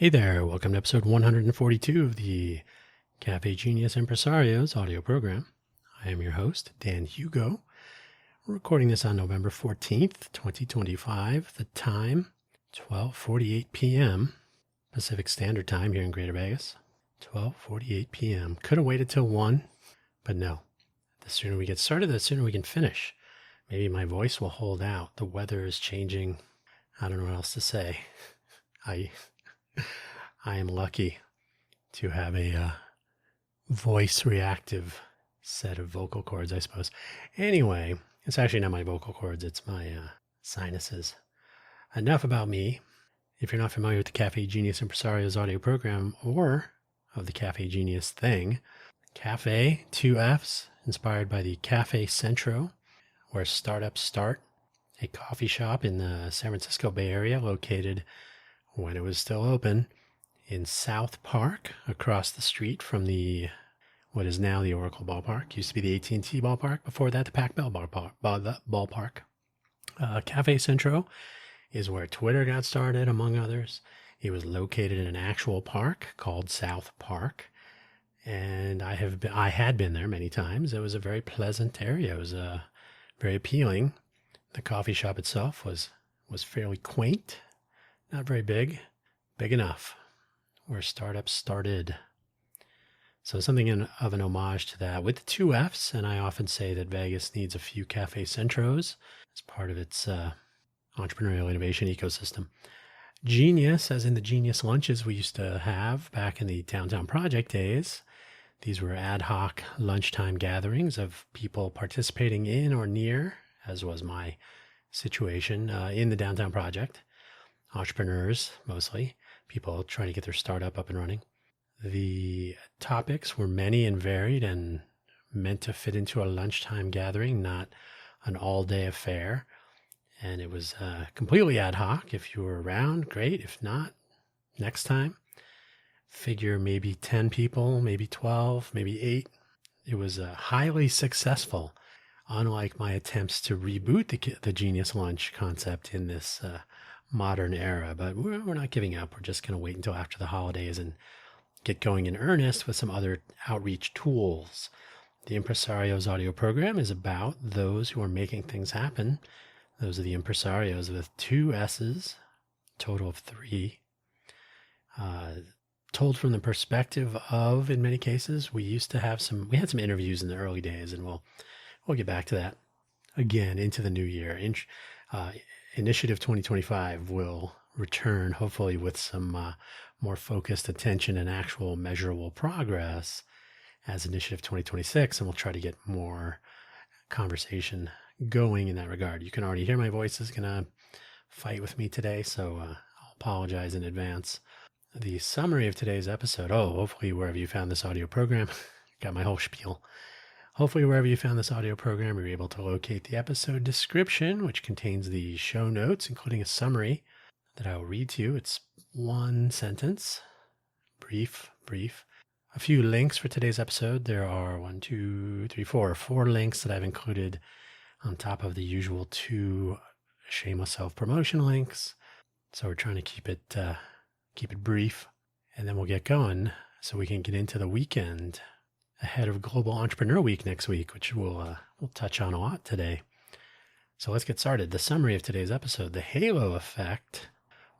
Hey there, welcome to episode 142 of the Cafe Genius Impresarios audio program. I am your host, Dan Hugo. We're recording this on November 14th, 2025. The time, 12:48 p.m. Pacific Standard Time here in Greater Vegas. 12:48 p.m. Could have waited till 1, but no. The sooner we get started, the sooner we can finish. Maybe my voice will hold out. The weather is changing. I don't know what else to say. I am lucky to have a voice reactive set of vocal cords, I suppose. Anyway, it's actually not my vocal cords, it's my sinuses. Enough about me. If you're not familiar with the Cafe Genius Impresarios audio program or of the Cafe Genius thing, Cafe, 2 F's, inspired by the Cafe Centro, where startups start, a coffee shop in the San Francisco Bay Area located, when it was still open, in South Park, across the street from what is now the Oracle Ballpark. Used to be the AT&T Ballpark. Before that, the Pac-Bell Ballpark. Cafe Centro is where Twitter got started, among others. It was located in an actual park called South Park, and I had been there many times. It was a very pleasant area. It was very appealing. The coffee shop itself was fairly quaint, not very big enough, where startups started. So something of an homage to that with the 2 F's. And I often say that Vegas needs a few Cafe Centros as part of its entrepreneurial innovation ecosystem. Genius, as in the genius lunches we used to have back in the downtown project days. These were ad hoc lunchtime gatherings of people participating in or near, as was my situation, in the downtown project. Entrepreneurs, mostly. People trying to get their startup up and running. The topics were many and varied and meant to fit into a lunchtime gathering, not an all-day affair. And it was completely ad hoc. If you were around, great. If not, next time. Figure maybe 10 people, maybe 12, maybe 8. It was highly successful, unlike my attempts to reboot the Genius Lunch concept in this modern era. But we're not giving up. We're just going to wait until after the holidays and get going in earnest with some other outreach tools. The Impresarios audio program is about those who are making things happen. Those are the impresarios with 2 S's, total of 3. Told from the perspective of, in many cases, we had some interviews in the early days, and we'll get back to that again into the new year. Initiative 2025 will return, hopefully with some more focused attention and actual measurable progress as Initiative 2026, and we'll try to get more conversation going in that regard. You can already hear my voice is going to fight with me today, so I'll apologize in advance. The summary of today's episode, hopefully wherever you found this audio program, got my whole spiel. Hopefully, wherever you found this audio program, you're able to locate the episode description, which contains the show notes, including a summary that I will read to you. It's 1 sentence, brief. A few links for today's episode. There are 4 links that I've included on top of the usual 2 shameless self-promotion links. So we're trying to keep it brief, and then we'll get going so we can get into the weekend ahead of Global Entrepreneur Week next week, which we'll touch on a lot today. So let's get started. The summary of today's episode: the halo effect,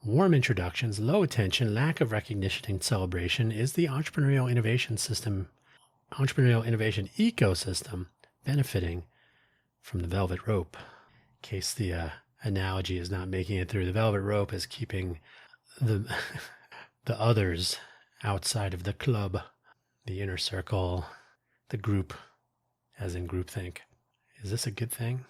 warm introductions, low attention, lack of recognition and celebration is the entrepreneurial innovation ecosystem benefiting from the velvet rope. In case the analogy is not making it through, the velvet rope is keeping the others outside of the club, the inner circle, the group, as in groupthink. Is this a good thing?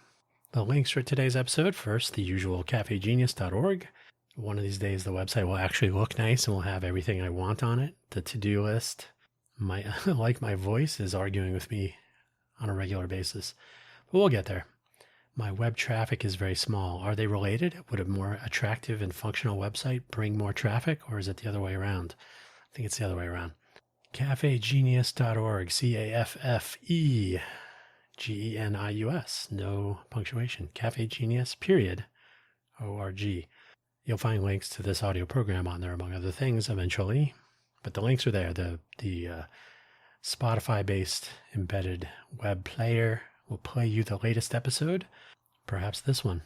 The links for today's episode: first, the usual cafegenius.org. One of these days, the website will actually look nice and will have everything I want on it. The to-do list. My voice is arguing with me on a regular basis, but we'll get there. My web traffic is very small. Are they related? Would a more attractive and functional website bring more traffic, or is it the other way around? I think it's the other way around. Cafegenius.org, CAFEGENIUS, no punctuation. Cafegenius.org. You'll find links to this audio program on there, among other things, eventually. But the links are there. The Spotify-based embedded web player will play you the latest episode, perhaps this one.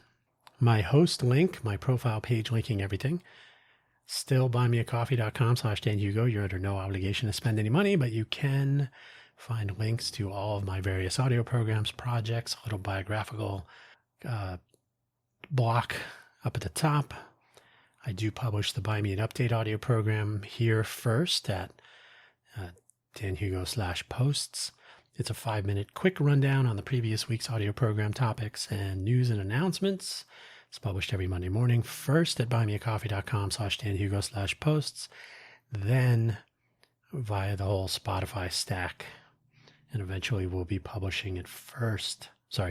My host link, my profile page linking everything, still buymeacoffee.com/DanHugo. You're under no obligation to spend any money, but you can find links to all of my various audio programs, projects, a little biographical block up at the top. I do publish the Buy Me an Update audio program here first at danhugo/posts. It's a 5-minute quick rundown on the previous week's audio program topics and news and announcements. It's published every Monday morning, first at buymeacoffee.com/danhugo/posts, then via the whole Spotify stack. And eventually we'll be publishing it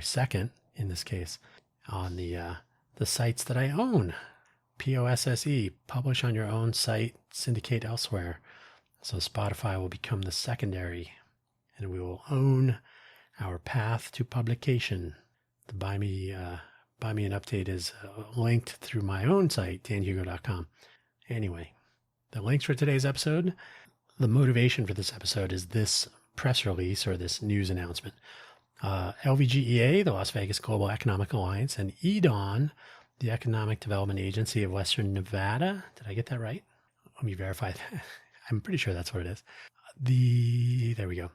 second in this case, on the sites that I own. POSSE, publish on your own site, syndicate elsewhere. So Spotify will become the secondary, and we will own our path to publication. The Buy Me an Update is linked through my own site, danhugo.com. Anyway, the links for today's episode, the motivation for this episode is this press release or this news announcement. LVGEA, the Las Vegas Global Economic Alliance, and EDAWN, the Economic Development Agency of Western Nevada. Did I get that right? Let me verify that. I'm pretty sure that's what it is. There we go.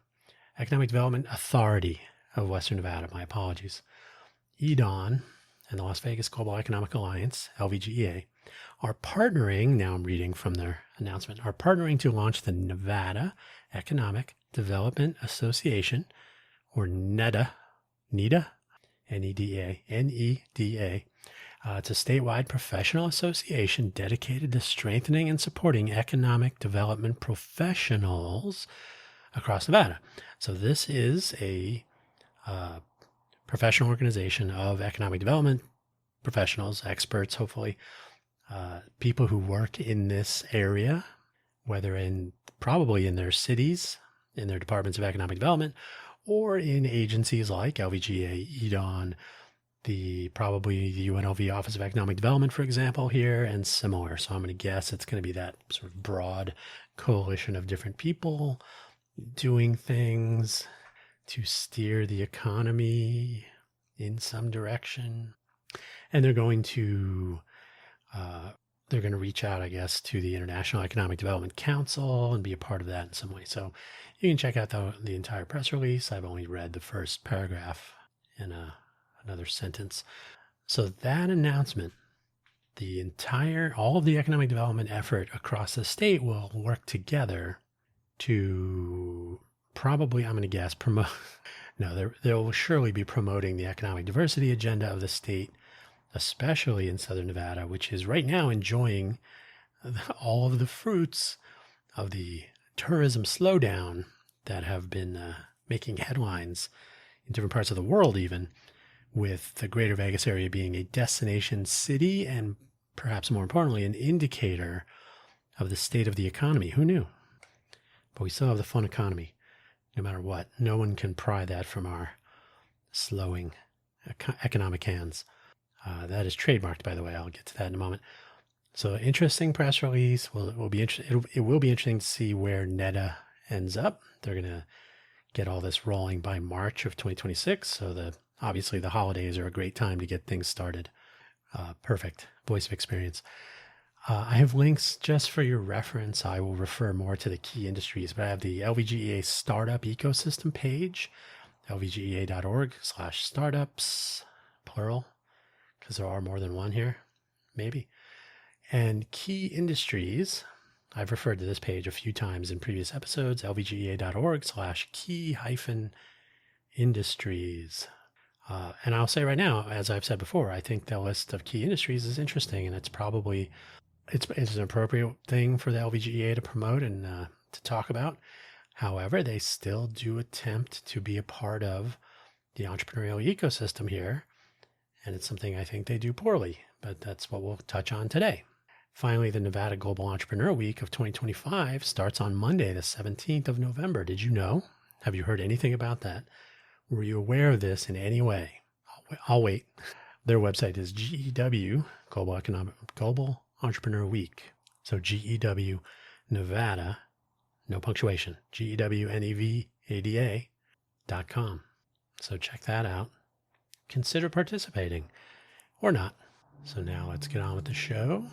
Economic Development Authority of Western Nevada. My apologies. EDAWN and the Las Vegas Global Economic Alliance, LVGEA, are partnering, now I'm reading from their announcement, are partnering to launch the Nevada Economic Development Association, or NEDA, N-E-D-A. It's a statewide professional association dedicated to strengthening and supporting economic development professionals across Nevada. So this is a professional organization of economic development professionals, experts, hopefully, people who work in this area, whether probably in their cities, in their departments of economic development, or in agencies like LVGA, EDAWN, probably the UNLV Office of Economic Development, for example, here, and similar. So I'm going to guess it's going to be that sort of broad coalition of different people doing things to steer the economy in some direction. And they're going to reach out, I guess, to the International Economic Development Council and be a part of that in some way. So you can check out the entire press release. I've only read the first paragraph in another sentence. So that announcement, all of the economic development effort across the state will work together to probably, I'm going to guess, promote. No, they will surely be promoting the economic diversity agenda of the state, especially in Southern Nevada, which is right now enjoying all of the fruits of the tourism slowdown that have been making headlines in different parts of the world, even, with the greater Vegas area being a destination city and perhaps more importantly, an indicator of the state of the economy. Who knew? But we still have the fun economy, no matter what. No one can pry that from our slowing economic hands. That is trademarked, by the way. I'll get to that in a moment. So interesting press release. It will be interesting to see where NEDA ends up. They're going to get all this rolling by March of 2026. So obviously the holidays are a great time to get things started. Perfect. Voice of experience. I have links just for your reference. I will refer more to the key industries, but I have the LVGEA startup ecosystem page, lvgea.org/startups, plural, because there are more than one here, maybe. And key industries, I've referred to this page a few times in previous episodes, lvgea.org/key-industries. And I'll say right now, as I've said before, I think the list of key industries is interesting, and it's an appropriate thing for the LVGEA to promote and to talk about. However, they still do attempt to be a part of the entrepreneurial ecosystem here, and it's something I think they do poorly, but that's what we'll touch on today. Finally, the Nevada Global Entrepreneur Week of 2025 starts on Monday, the 17th of November. Did you know? Have you heard anything about that? Were you aware of this in any way? I'll wait. Their website is GEW, Global Entrepreneur Week. So GEW Nevada, no punctuation, GEWNEVADA.com. So check that out. Consider participating or not. So now let's get on with the show.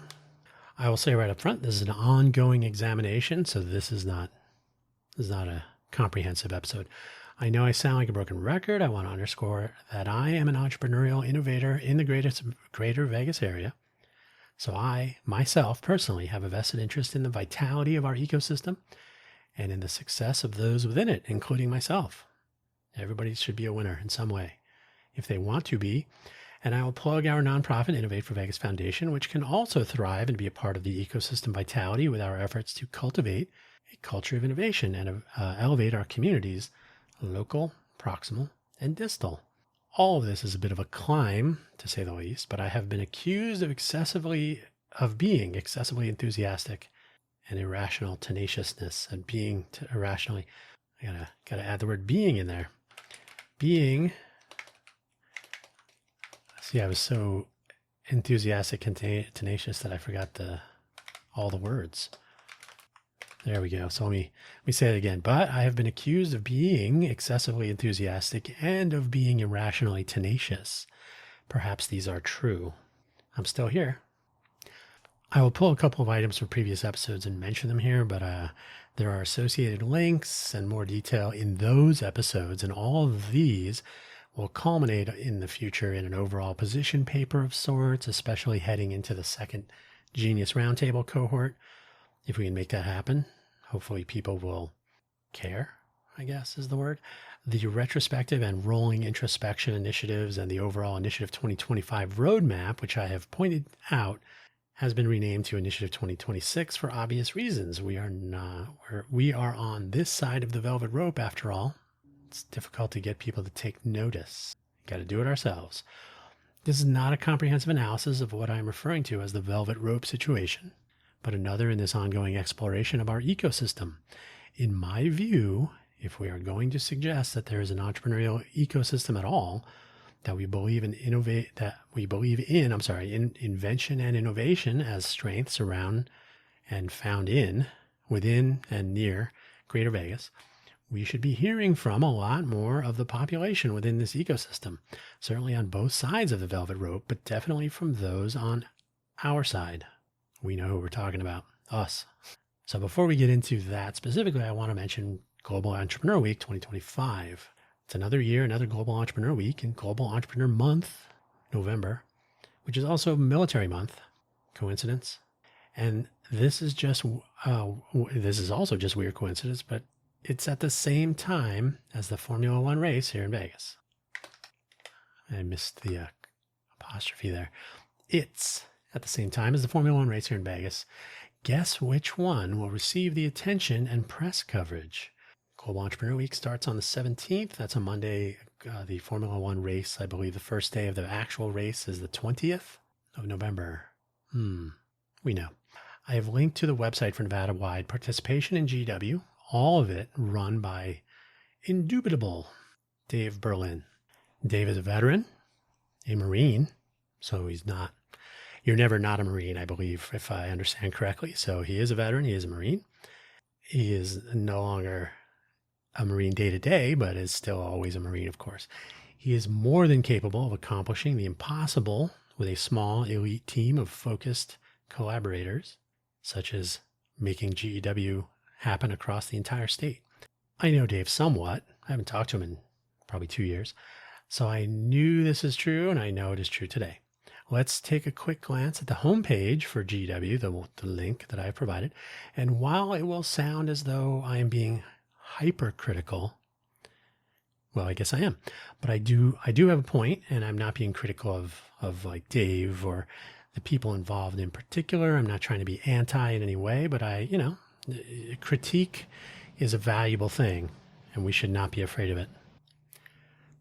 I will say right up front, this is an ongoing examination, so this is not a comprehensive episode. I know I sound like a broken record. I want to underscore that I am an entrepreneurial innovator in the greater Vegas area. So I, myself, personally have a vested interest in the vitality of our ecosystem and in the success of those within it, including myself. Everybody should be a winner in some way, if they want to be. And I will plug our nonprofit Innovate for Vegas Foundation, which can also thrive and be a part of the ecosystem vitality with our efforts to cultivate a culture of innovation and elevate our communities, local, proximal, and distal. All of this is a bit of a climb, to say the least, but I have been accused of being excessively enthusiastic and irrational tenaciousness and being irrationally. I gotta add the word being in there. Being. See, I was so enthusiastic and tenacious that I forgot all the words. There we go. So let me say it again. But I have been accused of being excessively enthusiastic and of being irrationally tenacious. Perhaps these are true. I'm still here. I will pull a couple of items from previous episodes and mention them here, but there are associated links and more detail in those episodes, and all of these will culminate in the future in an overall position paper of sorts, especially heading into the second Genius Roundtable cohort. If we can make that happen, hopefully people will care, I guess is the word. The retrospective and rolling introspection initiatives and the overall Initiative 2025 roadmap, which I have pointed out, has been renamed to Initiative 2026 for obvious reasons. We are on this side of the velvet rope after all. It's difficult to get people to take notice. Got to do it ourselves. This is not a comprehensive analysis of what I'm referring to as the velvet rope situation, but another in this ongoing exploration of our ecosystem. In my view, if we are going to suggest that there is an entrepreneurial ecosystem at all, that we believe in invention and innovation as strengths around and found within and near Greater Vegas, we should be hearing from a lot more of the population within this ecosystem, certainly on both sides of the velvet rope, but definitely from those on our side. We know who we're talking about, us. So before we get into that specifically, I want to mention Global Entrepreneur Week 2025. It's another year, another Global Entrepreneur Week and Global Entrepreneur Month, November, which is also Military Month. Coincidence? And this is also just weird coincidence, but it's at the same time as the Formula One race here in Vegas. I missed the apostrophe there. It's at the same time as the Formula One race here in Vegas. Guess which one will receive the attention and press coverage? Global Entrepreneur Week starts on the 17th. That's a Monday. The Formula One race, I believe the first day of the actual race is the 20th of November. We know. I have linked to the website for Nevada-wide participation in GW, all of it run by indubitable Dave Berlin. Dave is a veteran, a Marine, so you're never not a Marine, I believe, if I understand correctly. So he is a veteran, he is a Marine. He is no longer a Marine day to day, but is still always a Marine, of course. He is more than capable of accomplishing the impossible with a small elite team of focused collaborators, such as making GEW happen across the entire state. I know Dave somewhat. I haven't talked to him in probably 2 years. So I knew this is true, and I know it is true today. Let's take a quick glance at the homepage for GW, the link that I have provided. And while it will sound as though I am being hypercritical, well, I guess I am. But I do have a point, and I'm not being critical of like Dave or the people involved in particular. I'm not trying to be anti in any way, but critique is a valuable thing, and we should not be afraid of it.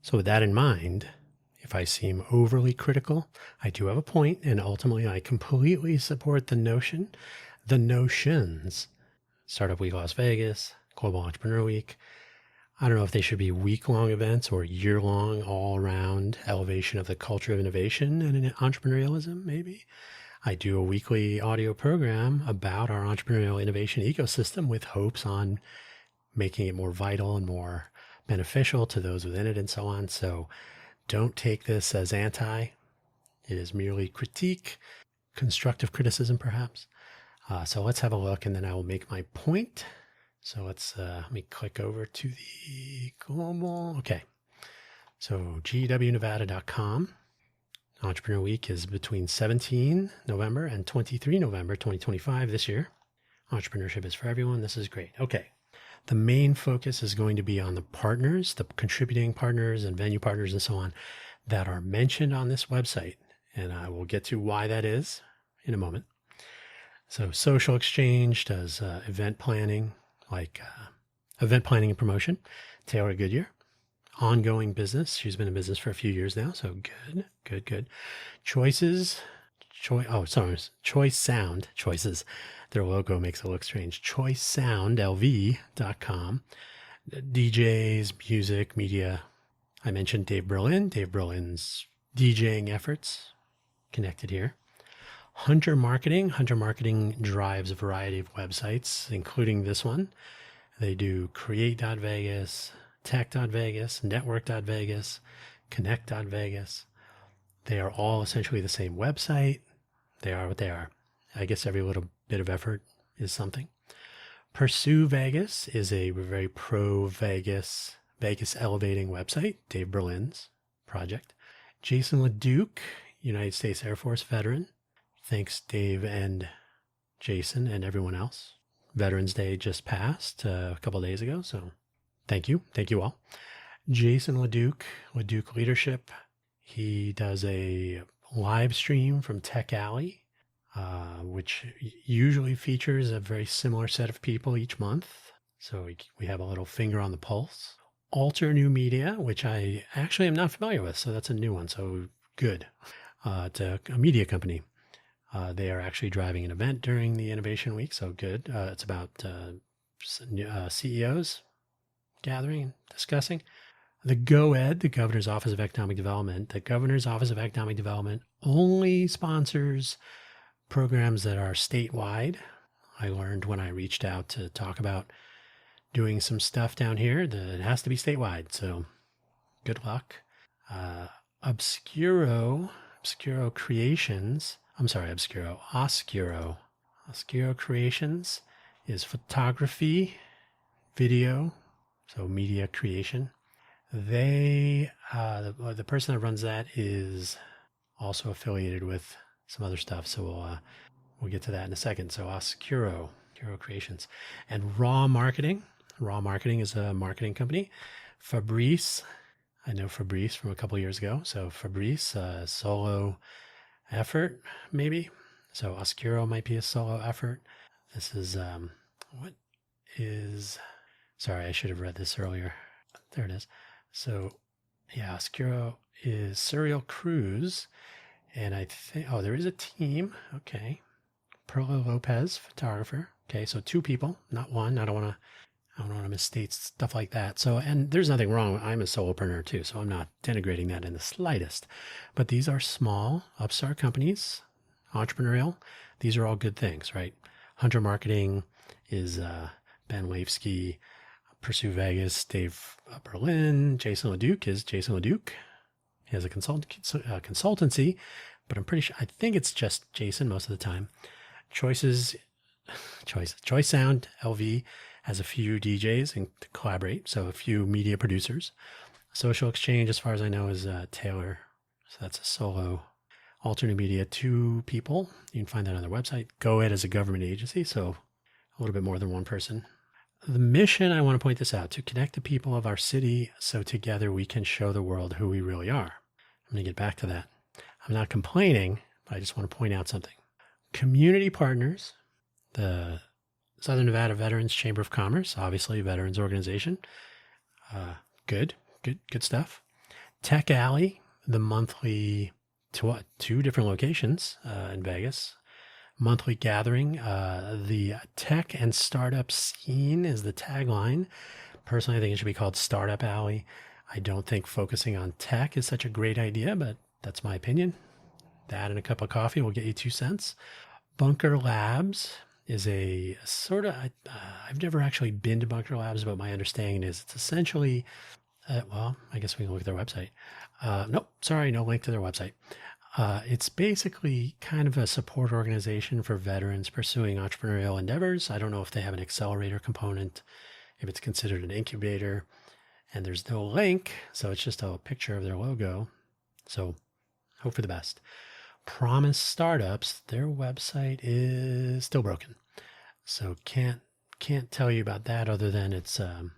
So with that in mind, if I seem overly critical, I do have a point, and ultimately I completely support the notions. Startup Week Las Vegas, Global Entrepreneur Week. I don't know if they should be week-long events or year-long, all-around elevation of the culture of innovation and entrepreneurialism, maybe. I do a weekly audio program about our entrepreneurial innovation ecosystem with hopes on making it more vital and more beneficial to those within it and so on. So don't take this as anti. It is merely critique, constructive criticism perhaps. So let's have a look and then I will make my point. So let me click over to the global. Okay. So gwnevada.com. Entrepreneur Week is between 17 November and 23 November 2025 this year. Entrepreneurship is for everyone. This is great. Okay. The main focus is going to be on the partners, the contributing partners and venue partners and so on that are mentioned on this website. And I will get to why that is in a moment. So Social Exchange does event planning, like event planning and promotion. Taylor Goodyear. Ongoing business. She's been in business for a few years now. So good. Choice Sound. Choices. Their logo makes it look strange. ChoiceSoundLV.com. DJs, music, media. I mentioned Dave Berlin. Dave Berlin's DJing efforts connected here. Hunter Marketing. Hunter Marketing drives a variety of websites, including this one. They do create.vegas, tech.vegas, network.vegas, connect.vegas. They are all essentially the same website. They are what they are. I guess every little bit of effort is something. Pursue Vegas is a very pro-Vegas, Vegas elevating website, Dave Berlin's project. Jason LeDuc, United States Air Force veteran. Thanks, Dave and Jason and everyone else. Veterans Day just passed a couple days ago, so thank you. Thank you all. Jason LeDuc, LeDuc Leadership. He does a live stream from Tech Alley, which usually features a very similar set of people each month. So we have a little finger on the pulse. Alter New Media, which I actually am not familiar with, so that's a new one. So good. It's a media company. They are actually driving an event during the Innovation Week, so good. It's about CEOs gathering and discussing. The GOED, the Governor's Office of Economic Development. The Governor's Office of Economic Development only sponsors programs that are statewide. I learned when I reached out to talk about doing some stuff down here that it has to be statewide, so good luck. Obscuro Creations. I'm sorry, Oscuro Creations is photography, video, so media creation. They, the person that runs that is also affiliated with some other stuff. So we'll get to that in a second. So Oscuro Creations. And Raw Marketing. Raw Marketing is a marketing company. Fabrice, I know Fabrice from a couple years ago. So Fabrice, solo effort, maybe. So Oscuro might be a solo effort. This is, sorry, I should have read this earlier. There it is. So yeah, Oscuro is Surreal Cruise. And I think, there is a team. Okay. Perla Lopez, photographer. Okay. So 2 people, not one. I don't want to misstate stuff like that. So, and there's nothing wrong. I'm a solopreneur too, so I'm not denigrating that in the slightest. But these are small upstart companies, entrepreneurial. These are all good things, right? Hunter Marketing is Ben Leifsky. Pursue Vegas, Dave Berlin. Jason LeDuc is Jason LeDuc. He has a consultancy, but I'm pretty sure, I think it's just Jason most of the time. Choice Sound LV has a few DJs and to collaborate, so a few media producers. Social Exchange, as far as I know, is Taylor. So that's a solo. Alter New Media, 2 people. You can find that on their website. GoEd is a government agency, so a little bit more than one person. The mission, I want to point this out, to connect the people of our city so together we can show the world who we really are. I'm going to get back to that. I'm not complaining, but I just want to point out something. Community partners, the Southern Nevada Veterans Chamber of Commerce, obviously a veterans organization. Good stuff. Tech Alley, the monthly, 2 different locations in Vegas. Monthly gathering. The tech and startup scene is the tagline. Personally, I think it should be called Startup Alley. I don't think focusing on tech is such a great idea, but that's my opinion. That and a cup of coffee will get you 2 cents. Bunker Labs is a sort of, I've never actually been to Bunker Labs, but my understanding is it's essentially, well, I guess we can look at their website. Nope, sorry, no link to their website. It's basically kind of a support organization for veterans pursuing entrepreneurial endeavors. I don't know if they have an accelerator component, if it's considered an incubator, and there's no link, so it's just a picture of their logo. So hope for the best. Promise Startups, their website is still broken, so can't tell you about that other than it's a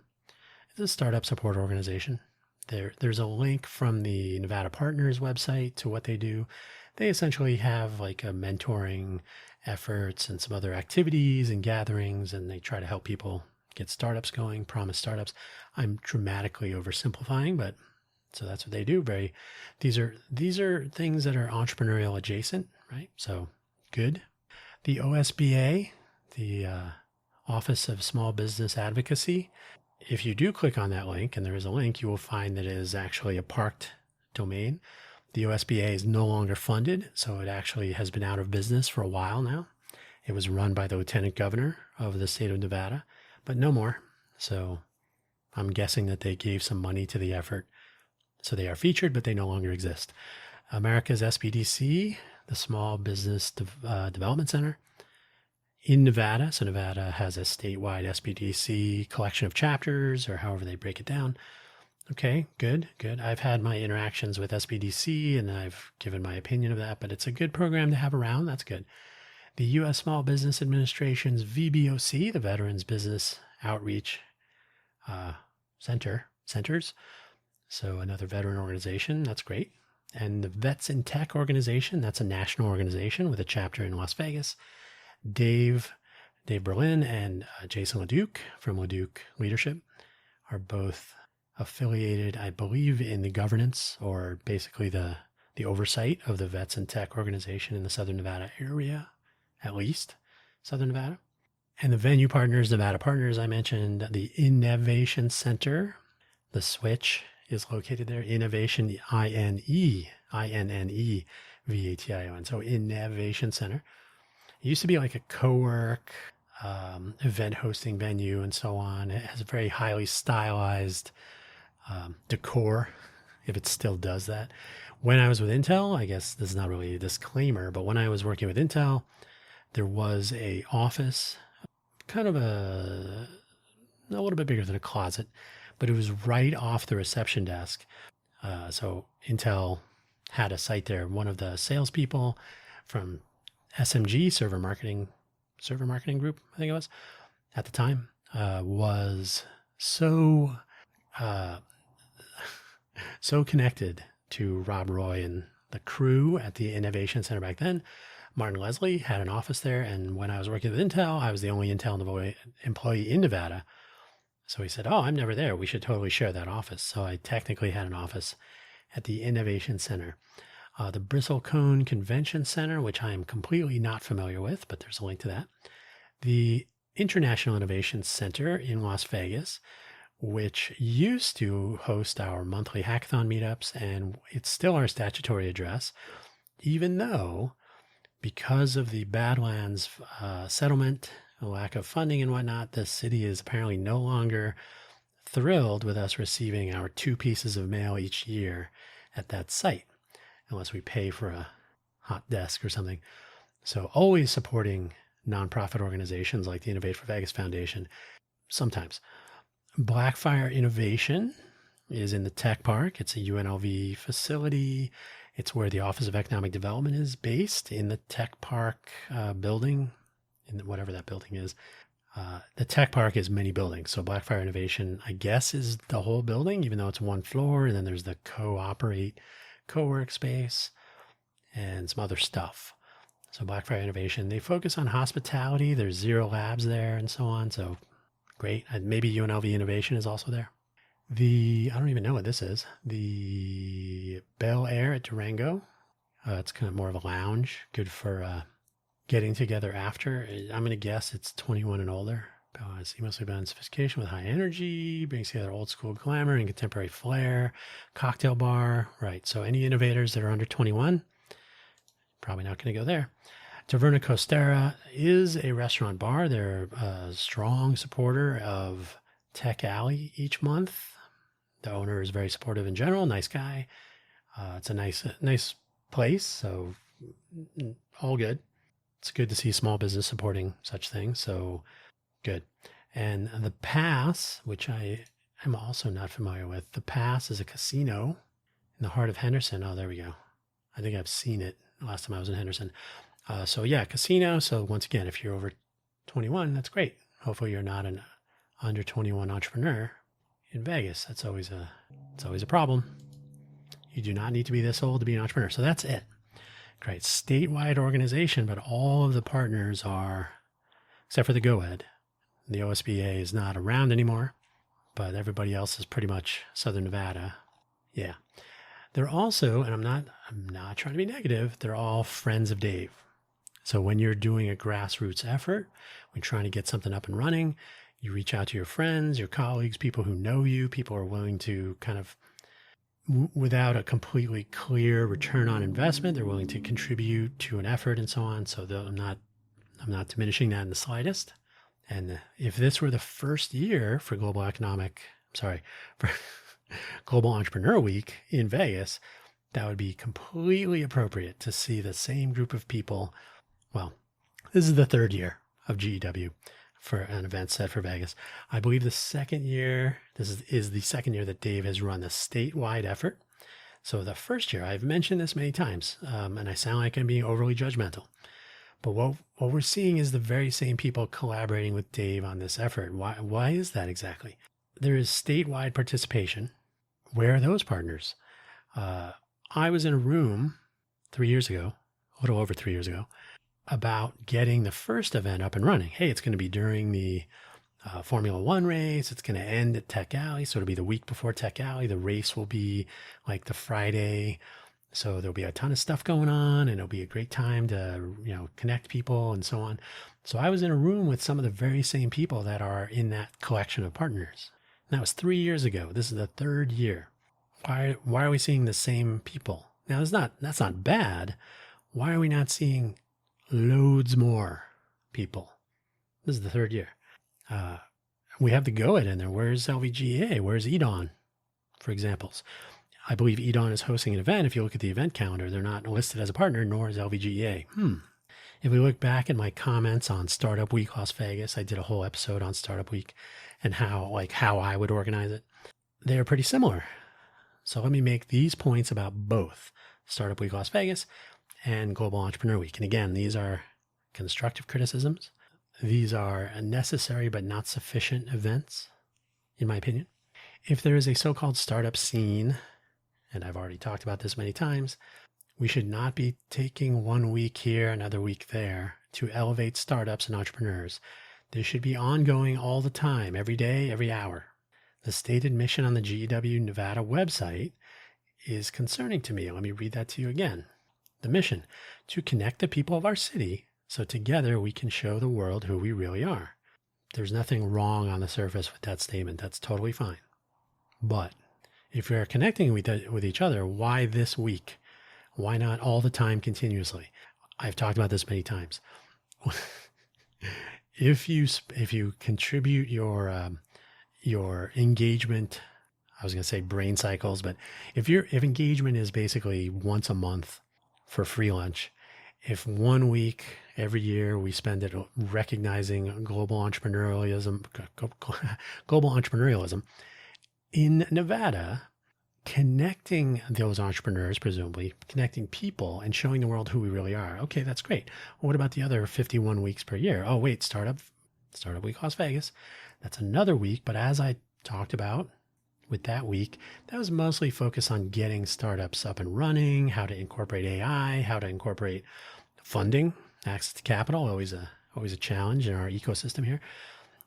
startup support organization. There's a link from the Nevada Partners website to what they do. They essentially have like a mentoring efforts and some other activities and gatherings, and they try to help people get startups going. Promise Startups. I'm dramatically oversimplifying, but so that's what they do. These are things that are entrepreneurial adjacent, right? So good. The OSBA, the Office of Small Business Advocacy. If you do click on that link, and there is a link, you will find that it is actually a parked domain. The OSBA is no longer funded, so it actually has been out of business for a while now. It was run by the Lieutenant Governor of the state of Nevada, but no more. So I'm guessing that they gave some money to the effort. So they are featured, but they no longer exist. America's SBDC, the Small Business Development Center in Nevada. So Nevada has a statewide SBDC collection of chapters, or however they break it down. Okay, good. I've had my interactions with SBDC and I've given my opinion of that, but it's a good program to have around. That's good. The U.S. Small Business Administration's VBOC, the Veterans Business Outreach Centers. So another veteran organization. That's great. And the Vets in Tech organization, that's a national organization with a chapter in Las Vegas. Dave Berlin and Jason LeDuc from LeDuc Leadership are both affiliated, I believe, in the governance, or basically the oversight of the Vets in Tech organization in the Southern Nevada area, at least Southern Nevada. And the venue partners, Nevada Partners, I mentioned, the Innovation Center, the Switch is located there. Innovation, INNEVATION. So Innovation Center. It used to be like a co-work, event hosting venue and so on. It has a very highly stylized decor, if it still does that. When I was with Intel, I guess this is not really a disclaimer, but when I was working with Intel, there was a office, kind of a little bit bigger than a closet, but it was right off the reception desk. So Intel had a site there. One of the salespeople from SMG, Server Marketing Group, I think it was, at the time, was so connected to Rob Roy and the crew at the Innovation Center back then. Martin Leslie had an office there, and when I was working with Intel, I was the only Intel employee in Nevada. So he said, "Oh, I'm never there. We should totally share that office." So I technically had an office at the Innovation Center. The Bristlecone Convention Center, which I am completely not familiar with, but there's a link to that. The International Innovation Center in Las Vegas, which used to host our monthly hackathon meetups, and it's still our statutory address, even though, because of the Badlands settlement, a lack of funding and whatnot, the city is apparently no longer thrilled with us receiving our 2 pieces of mail each year at that site, unless we pay for a hot desk or something. So always supporting nonprofit organizations like the Innovate for Vegas Foundation, sometimes. Blackfire Innovation is in the Tech Park. It's a UNLV facility. It's where the Office of Economic Development is based, in the Tech Park building, in whatever that building is. The Tech Park is many buildings. So Blackfire Innovation, I guess, is the whole building, even though it's 1 floor. And then there's the co-operate co-work space and some other stuff. So Blackfire Innovation, they focus on hospitality. There's 0 labs there and so on. So great. Maybe UNLV Innovation is also there. I don't even know what this is. The Bel Air at Durango. It's kind of more of a lounge, good for getting together after. I'm going to guess it's 21 and older. Seamlessly blends sophistication with high energy, brings together old school glamour and contemporary flair. Cocktail bar, right. So any innovators that are under 21, Probably not going to go there. Taverna Costera is a restaurant bar. They're a strong supporter of Tech Alley each month. The owner is very supportive in general, nice guy. It's a nice place, so all good. It's good to see small business supporting such things, so good. And the Pass, which I am also not familiar with. The Pass is a casino in the heart of Henderson. Oh, there we go. I think I've seen it last time I was in Henderson. So yeah, casino. So once again, if you're over 21, that's great. Hopefully you're not an under 21 entrepreneur in Vegas. It's always a problem. You do not need to be this old to be an entrepreneur. So that's it. Great. Statewide organization, but all of the partners are, except for the GoEd. The OSBA is not around anymore, but everybody else is pretty much Southern Nevada. Yeah. They're also, and I'm not trying to be negative, they're all friends of Dave. So when you're doing a grassroots effort, when you're trying to get something up and running, you reach out to your friends, your colleagues, people who know you, people who are willing to kind of, without a completely clear return on investment, they're willing to contribute to an effort and so on. So I'm not diminishing that in the slightest. And if this were the first year for for Global Entrepreneur Week in Vegas, that would be completely appropriate to see the same group of people. Well, this is the third year of GEW for an event set for Vegas. I believe this is the second year that Dave has run a statewide effort. So the first year, I've mentioned this many times, and I sound like I'm being overly judgmental. But what we're seeing is the very same people collaborating with Dave on this effort. Why is that exactly? There is statewide participation. Where are those partners? I was in a room 3 years ago, a little over 3 years ago, about getting the first event up and running. Hey, it's going to be during the Formula One race. It's going to end at Tech Alley. So it'll be the week before Tech Alley. The race will be like the Friday. So there'll be a ton of stuff going on, and it'll be a great time to, connect people and so on. So I was in a room with some of the very same people that are in that collection of partners. And that was 3 years ago. This is the third year. Why are we seeing the same people? Now, that's not bad. Why are we not seeing loads more people? This is the third year. We have the GoEd in there. Where's LVGA? Where's EDON, for examples? I believe EDON is hosting an event. If you look at the event calendar, they're not listed as a partner, nor is LVGA. If we look back at my comments on Startup Week Las Vegas, I did a whole episode on Startup Week and how I would organize it. They're pretty similar. So let me make these points about both Startup Week Las Vegas and Global Entrepreneur Week. And again, these are constructive criticisms. These are necessary but not sufficient events, in my opinion. If there is a so-called startup scene, and I've already talked about this many times, we should not be taking 1 week here, another week there to elevate startups and entrepreneurs. This should be ongoing all the time, every day, every hour. The stated mission on the GEW Nevada website is concerning to me. Let me read that to you again. The mission: to connect the people of our city so together we can show the world who we really are. There's nothing wrong on the surface with that statement. That's totally fine. But if we are connecting with each other, why this week? Why not all the time continuously? I've talked about this many times. If you contribute your engagement, I was going to say brain cycles, but if engagement is basically once a month for free lunch, if 1 week every year we spend it recognizing global entrepreneurialism in Nevada, connecting those entrepreneurs, presumably connecting people and showing the world who we really are. Okay, that's great. Well, what about the other 51 weeks per year? Oh, wait, Startup Week Las Vegas. That's another week. But as I talked about with that week, that was mostly focused on getting startups up and running, how to incorporate AI, how to incorporate funding, access to capital, always a challenge in our ecosystem here.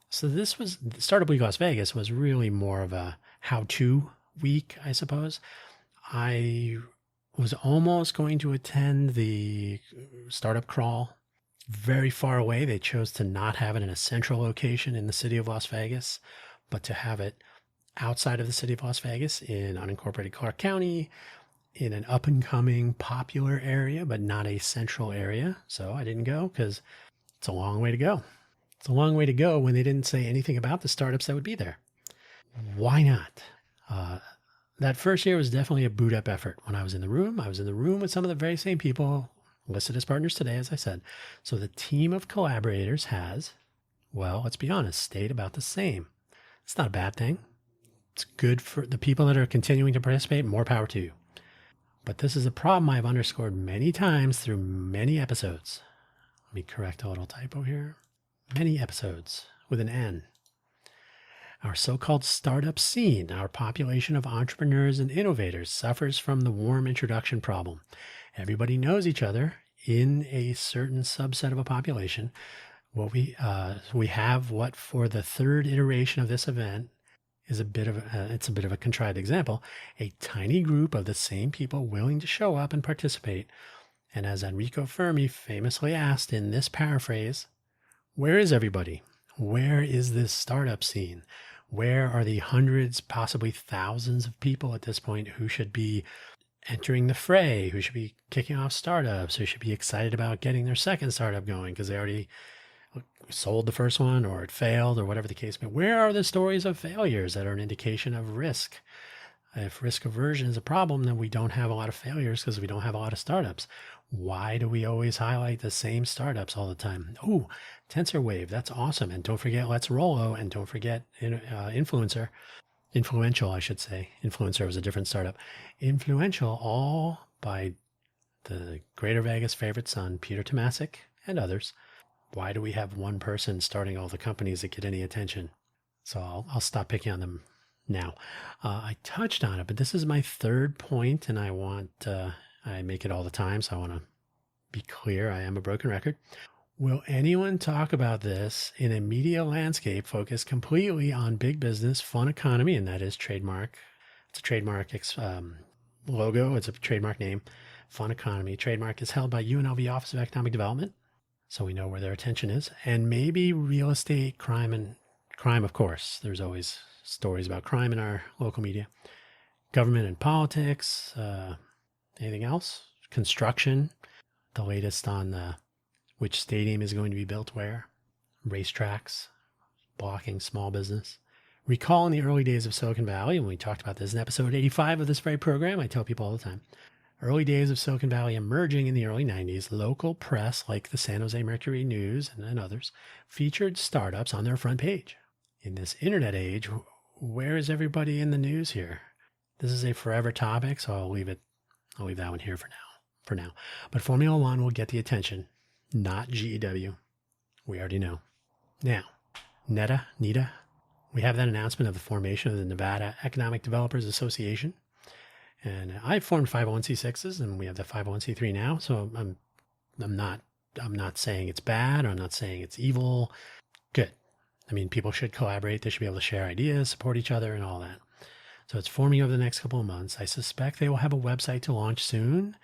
So this was Startup Week Las Vegas was really more of a how-to week, I suppose. I was almost going to attend the startup crawl very far away. They chose to not have it in a central location in the city of Las Vegas, but to have it outside of the city of Las Vegas in unincorporated Clark County. in an up and coming popular area, but not a central area. So I didn't go because it's a long way to go. It's a long way to go when they didn't say anything about the startups that would be there. Why not? That first year was definitely a boot up effort. When I was in the room with some of the very same people listed as partners today, as I said. So the team of collaborators has, well, let's be honest, stayed about the same. It's not a bad thing. It's good for the people that are continuing to participate. More power to you. But this is a problem I've underscored many times through many episodes. Let me correct a little typo here. Many episodes with an N. Our so-called startup scene, our population of entrepreneurs and innovators, suffers from the warm introduction problem. Everybody knows each other in a certain subset of a population. What we have what for the third iteration of this event is a bit of a contrived example, a tiny group of the same people willing to show up and participate. And as Enrico Fermi famously asked in this paraphrase, where is everybody? Where is this startup scene? Where are the hundreds, possibly thousands of people at this point who should be entering the fray, who should be kicking off startups, who should be excited about getting their second startup going because they already sold the first one or it failed or whatever the case may be? Where are the stories of failures that are an indication of risk? If risk aversion is a problem, then we don't have a lot of failures because we don't have a lot of startups. Why do we always highlight the same startups all the time? Oh, TensorWave, that's awesome. And don't forget Let's Rollo, and don't forget Influential, I should say. Influencer was a different startup. Influential, all by the Greater Vegas favorite son, Peter Tomasic, and others. Why do we have one person starting all the companies that get any attention? So I'll stop picking on them now. I touched on it, but this is my third point, and I make it all the time, so I want to be clear. I am a broken record. Will anyone talk about this in a media landscape focused completely on big business, fun economy, and that is trademark. It's a trademark logo. It's a trademark name. Fun economy. Trademark is held by UNLV Office of Economic Development, so we know where their attention is. And maybe real estate, crime, of course. There's always stories about crime in our local media. Government and politics. Anything else? Construction. The latest on which stadium is going to be built where. Racetracks. Blocking small business. Recall in the early days of Silicon Valley, when we talked about this in episode 85 of this very program, I tell people all the time, early days of Silicon Valley emerging in the early 90s, local press like the San Jose Mercury News and others featured startups on their front page. In this internet age, where is everybody in the news here? This is a forever topic, so I'll leave that one here for now. But Formula One will get the attention, not GEW. We already know. Now, NEDA, we have that announcement of the formation of the Nevada Economic Developers Association. And I formed 501c6s, and we have the 501c3 now. So I'm not saying it's bad, or I'm not saying it's evil. Good. I mean, people should collaborate. They should be able to share ideas, support each other, and all that. So it's forming over the next couple of months. I suspect they will have a website to launch soon.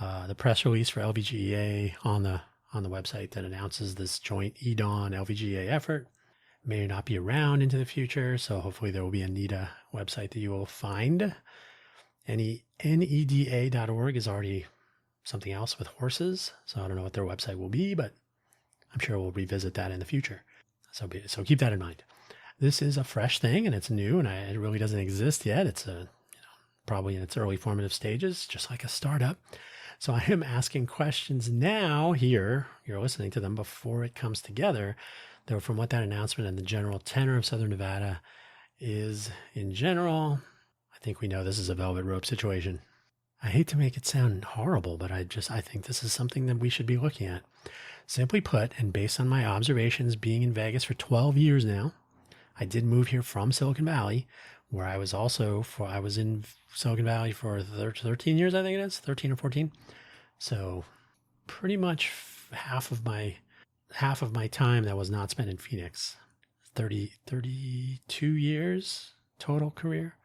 The press release for LVGEA on the website that announces this joint EDAWN LVGEA effort may not be around into the future. So hopefully there will be a NEDA website that you will find. NEDA.org is already something else with horses. So I don't know what their website will be, but I'm sure we'll revisit that in the future. So keep that in mind. This is a fresh thing and it's new and it really doesn't exist yet. It's probably in its early formative stages, just like a startup. So I am asking questions now here. You're listening to them before it comes together. Though from what that announcement and the general tenor of Southern Nevada is in general, I think we know this is a velvet rope situation. I hate to make it sound horrible, but I think this is something that we should be looking at. Simply put, and based on my observations being in Vegas for 12 years now, I did move here from Silicon Valley, where I was in Silicon Valley for 13 years, I think it is, 13 or 14. So pretty much half of my time that was not spent in Phoenix. 32 years total career.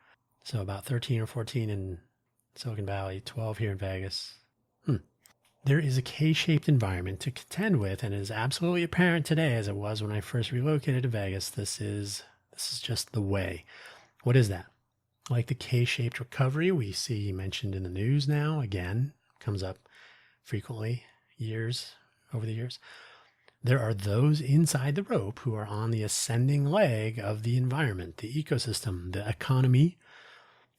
So about 13 or 14 in Silicon Valley, 12 here in Vegas. There is a K-shaped environment to contend with, and it is absolutely apparent today, as it was when I first relocated to Vegas. This is just the way. What is that? like the K-shaped recovery we see mentioned in the news now, again, comes up frequently over the years. There are those inside the rope who are on the ascending leg of the environment, the ecosystem, the economy.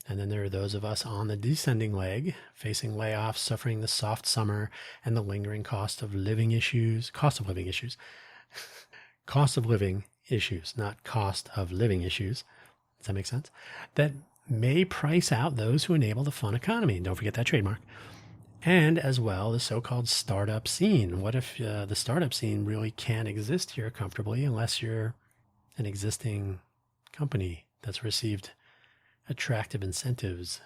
And then there are those of us on the descending leg, facing layoffs, suffering the soft summer and the lingering cost of living issues, not cost of living issues. Does that make sense? That may price out those who enable the fun economy. Don't forget that trademark. And as well, the so-called startup scene. What if the startup scene really can't exist here comfortably unless you're an existing company that's received attractive incentives?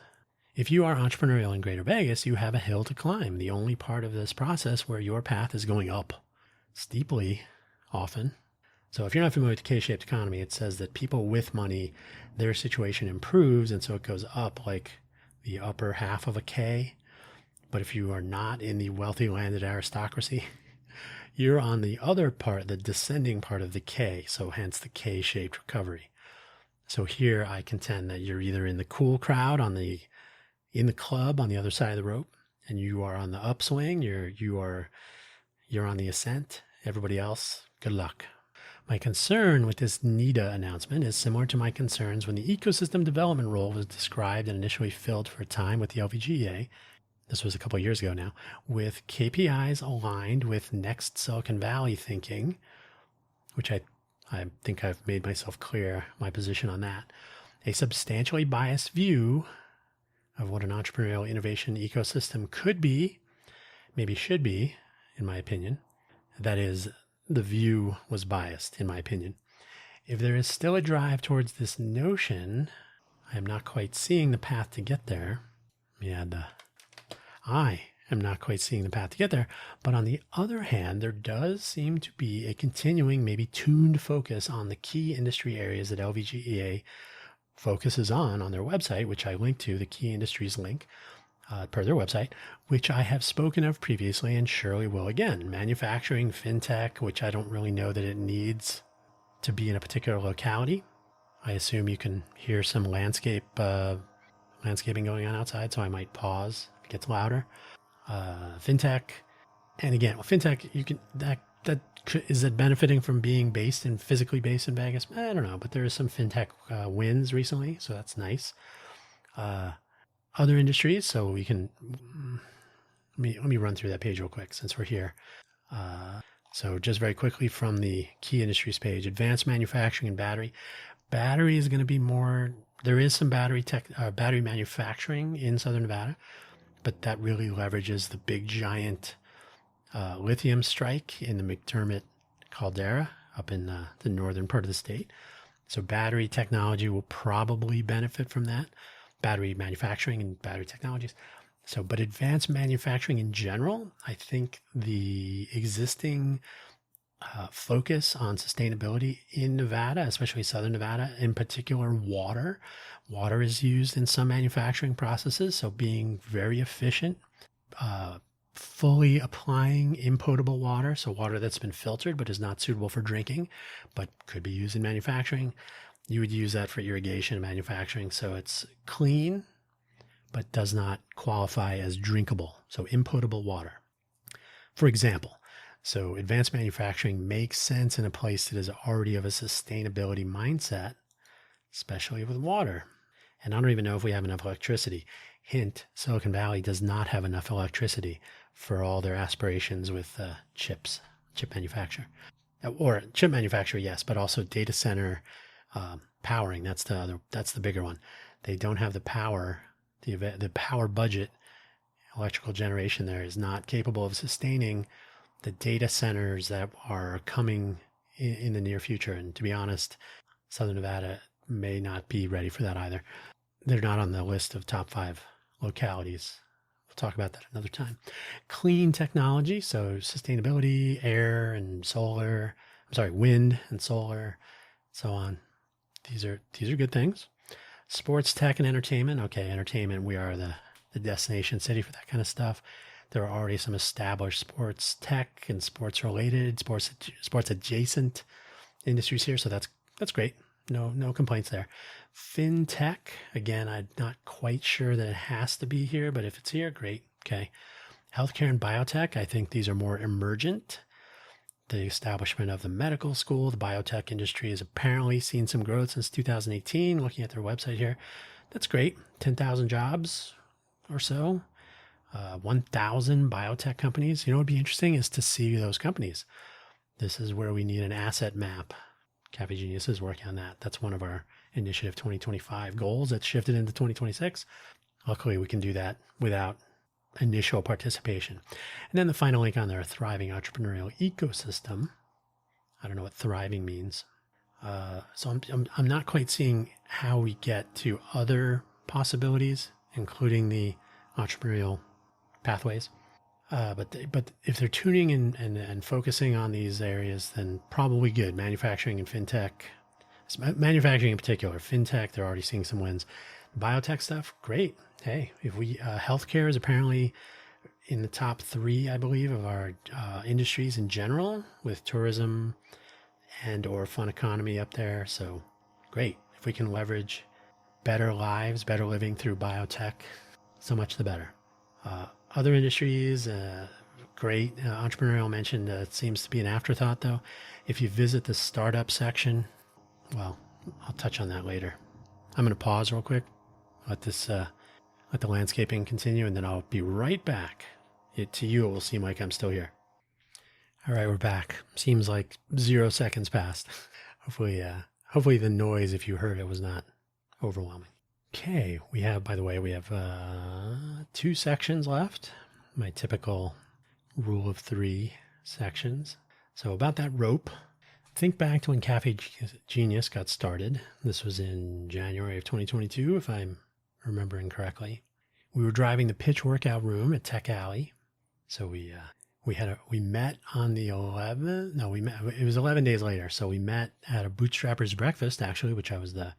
If you are entrepreneurial in Greater Vegas, you have a hill to climb. The only part of this process where your path is going up steeply often. So if you're not familiar with the K-shaped economy, it says that people with money, their situation improves, and so it goes up like the upper half of a K. But if you are not in the wealthy landed aristocracy, you're on the other part, the descending part of the K, so hence the K-shaped recovery. So here I contend that you're either in the cool crowd in the club on the other side of the rope, and you are on the upswing, you're on the ascent. Everybody else, good luck. My concern with this NIDA announcement is similar to my concerns when the ecosystem development role was described and initially filled for a time with the LVGEA. This was a couple of years ago now, with KPIs aligned with next Silicon Valley thinking, which I think I've made myself clear my position on that. A substantially biased view of what an entrepreneurial innovation ecosystem could be, maybe should be, in my opinion. That is, the view was biased, in my opinion. If there is still a drive towards this notion, I am not quite seeing the path to get there. I am not quite seeing the path to get there. But on the other hand, there does seem to be a continuing, maybe tuned focus on the key industry areas that LVGEA focuses on their website, which I linked to, the key industries link per their website, which I have spoken of previously and surely will again. Manufacturing, fintech, which I don't really know that it needs to be in a particular locality. I assume you can hear some landscaping going on outside, so I might pause if it gets louder. Fintech, and again, fintech, you can is it benefiting from being physically based in Vegas? I don't know, but there is some fintech wins recently, so that's nice. Other industries, so we can let me run through that page real quick since we're here. So just very quickly from the key industries page, advanced manufacturing and battery. Battery is going to be more. There is some battery manufacturing in Southern Nevada, but that really leverages the big giant lithium strike in the McDermott caldera up in the northern part of the state. So battery technology will probably benefit from that. Battery manufacturing and battery technologies. So, but advanced manufacturing in general, I think the existing focus on sustainability in Nevada, especially Southern Nevada, in particular water is used in some manufacturing processes. So being very efficient, fully applying impotable water, so water that's been filtered but is not suitable for drinking, but could be used in manufacturing. You would use that for irrigation and manufacturing. So it's clean, but does not qualify as drinkable. So impotable water, for example. So advanced manufacturing makes sense in a place that is already of a sustainability mindset, especially with water. And I don't even know if we have enough electricity. Hint, Silicon Valley does not have enough electricity for all their aspirations with chip manufacture. Or chip manufacture, yes, but also data center powering. That's the bigger one. They don't have the power, the power budget. Electrical generation there is not capable of sustaining the data centers that are coming in the near future. And to be honest, Southern Nevada may not be ready for that either. They're not on the list of top 5 localities. We'll talk about that another time. Clean technology, so sustainability, wind and solar, so on. These are good things. Sports, tech, and entertainment. Okay, entertainment, we are the destination city for that kind of stuff. There are already some established sports tech and sports related, sports adjacent industries here. So that's great. no complaints there. FinTech, again, I'm not quite sure that it has to be here, but if it's here, great. Okay. Healthcare and biotech, I think these are more emergent. The establishment of the medical school, the biotech industry has apparently seen some growth since 2018. Looking at their website here, that's great. 10,000 jobs or so, 1,000 biotech companies. You know what would be interesting is to see those companies. This is where we need an asset map. Cafe Genius is working on that. That's one of our Initiative 2025 goals that's shifted into 2026. Luckily, we can do that without initial participation. And then the final link on there, thriving entrepreneurial ecosystem. I don't know what thriving means. So I'm not quite seeing how we get to other possibilities, including the entrepreneurial pathways. But if they're tuning in and focusing on these areas, then probably good. Manufacturing and fintech, manufacturing in particular, fintech, they're already seeing some wins. Biotech stuff, great. Hey, if we healthcare is apparently in the top 3, I believe, of our industries in general, with tourism and or fun economy up there. So great. If we can leverage better lives, better living through biotech, so much the better. Other industries, great. Entrepreneurial mentioned it seems to be an afterthought, though. If you visit the startup section, well, I'll touch on that later. I'm going to pause real quick, let the landscaping continue, and then I'll be right back. To you, it will seem like I'm still here. All right, we're back. Seems like 0 seconds passed. Hopefully the noise, if you heard it, was not overwhelming. Okay, by the way, we have 2 sections left. My typical rule of 3 sections. So about that rope, think back to when Cafe Genius got started. This was in January of 2022, if I'm remembering correctly. We were driving the pitch workout room at Tech Alley. So we met on the 11th. No, it was 11 days later. So we met at a bootstrappers breakfast, actually, which I was the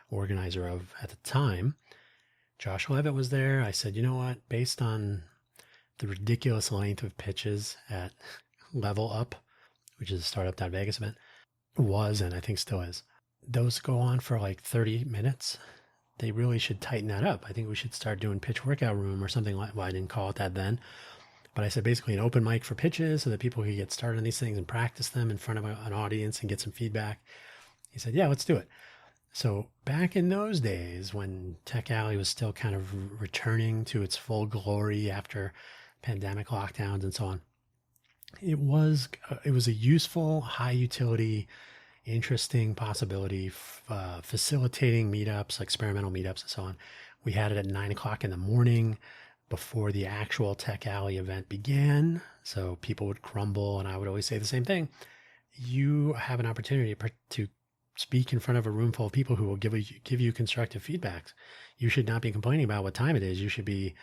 organizer of at the time. Josh Levitt was there. I said, you know what, based on the ridiculous length of pitches at Level Up, which is a Startup.Vegas event, was, and I think still is, those go on for like 30 minutes. They really should tighten that up. I think we should start doing pitch workout room or something like, well, I didn't call it that then, but I said basically an open mic for pitches so that people could get started on these things and practice them in front of an audience and get some feedback. He said, yeah, let's do it. So back in those days when Tech Alley was still kind of returning to its full glory after pandemic lockdowns and so on, it was a useful, high utility, interesting possibility, facilitating meetups, experimental meetups and so on. We had it at 9:00 in the morning before the actual Tech Alley event began. So people would crumble, and I would always say the same thing. You have an opportunity to speak in front of a room full of people who will give you constructive feedbacks. You should not be complaining about what time it is. You should be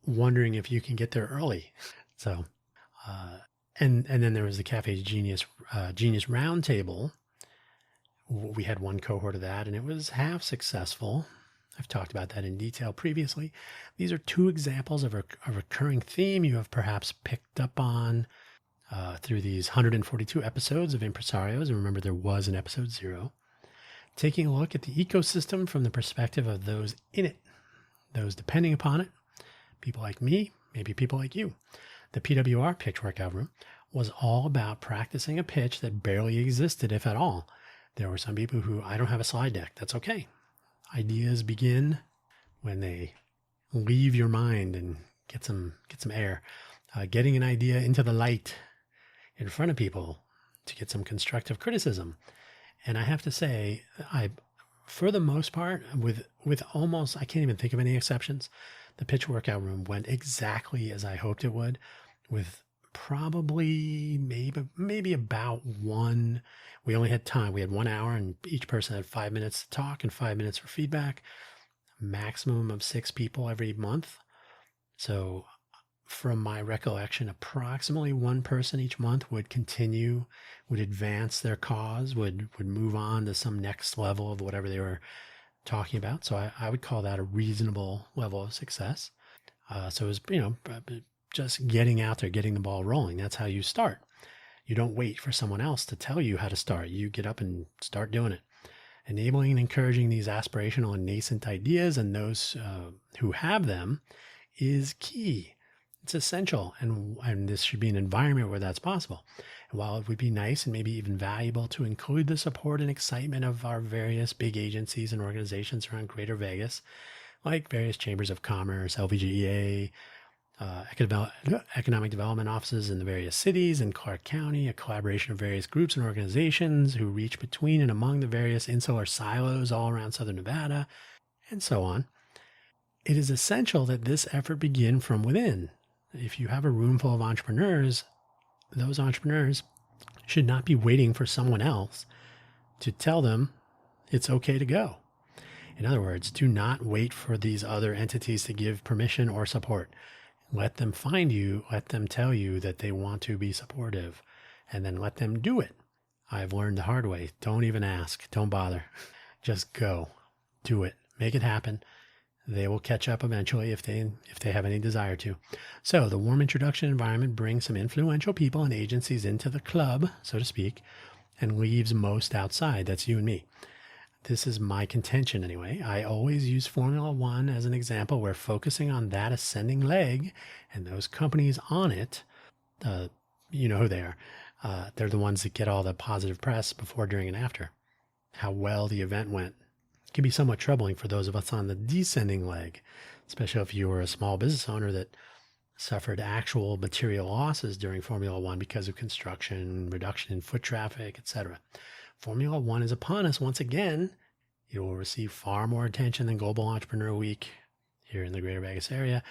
wondering if you can get there early. So, and then there was the Cafe Genius Roundtable. We had one cohort of that, and it was half successful. I've talked about that in detail previously. These are 2 examples of a recurring theme you have perhaps picked up on through these 142 episodes of Impresarios. And remember, there was an episode 0. Taking a look at the ecosystem from the perspective of those in it, those depending upon it, people like me, maybe people like you. The PWR pitch workout room was all about practicing a pitch that barely existed, if at all. There were some people who, I don't have a slide deck. That's okay. Ideas begin when they leave your mind and get some air. Getting an idea into the light in front of people to get some constructive criticism. And I have to say, for the most part, with almost, I can't even think of any exceptions, the pitch workout room went exactly as I hoped it would, with probably maybe about one. We only had time. We had 1 hour, and each person had 5 minutes to talk and 5 minutes for feedback. Maximum of 6 people every month. So from my recollection, approximately 1 person each month would advance their cause, would move on to some next level of whatever they were talking about. So I would call that a reasonable level of success. So it was, just getting out there, getting the ball rolling. That's how you start. You don't wait for someone else to tell you how to start. You get up and start doing it. Enabling and encouraging these aspirational and nascent ideas and those who have them is key. It's essential, and this should be an environment where that's possible. And while it would be nice and maybe even valuable to include the support and excitement of our various big agencies and organizations around Greater Vegas, like various chambers of commerce, LVGEA, economic development offices in the various cities in Clark County, a collaboration of various groups and organizations who reach between and among the various insular silos all around Southern Nevada, and so on. It is essential that this effort begin from within. If you have a room full of entrepreneurs, those entrepreneurs should not be waiting for someone else to tell them it's okay to go. In other words, do not wait for these other entities to give permission or support. Let them find you, let them tell you that they want to be supportive, and then let them do it. I've learned the hard way. Don't even ask. Don't bother. Just go. Do it. Make it happen. They will catch up eventually if they have any desire to. So the warm introduction environment brings some influential people and agencies into the club, so to speak, and leaves most outside. That's you and me. This is my contention anyway. I always use Formula One as an example where focusing on that ascending leg and those companies on it, you know who they are. They're the ones that get all the positive press before, during, and after. How well the event went can be somewhat troubling for those of us on the descending leg, especially if you were a small business owner that suffered actual material losses during Formula One because of construction, reduction in foot traffic, etc. Formula One is upon us once again. It will receive far more attention than Global Entrepreneur Week here in the Greater Vegas area,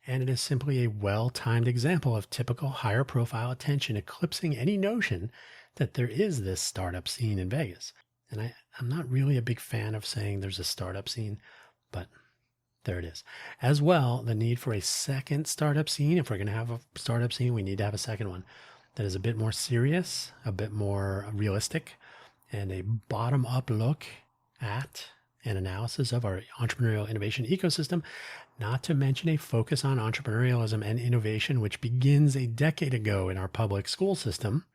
and it is simply a well-timed example of typical higher profile attention eclipsing any notion that there is this startup scene in Vegas. And I'm not really a big fan of saying there's a startup scene, but there it is. As well, the need for a second startup scene. If we're going to have a startup scene, we need to have a second one that is a bit more serious, a bit more realistic, and a bottom-up look at an analysis of our entrepreneurial innovation ecosystem, not to mention a focus on entrepreneurialism and innovation, which begins a decade ago in our public school system.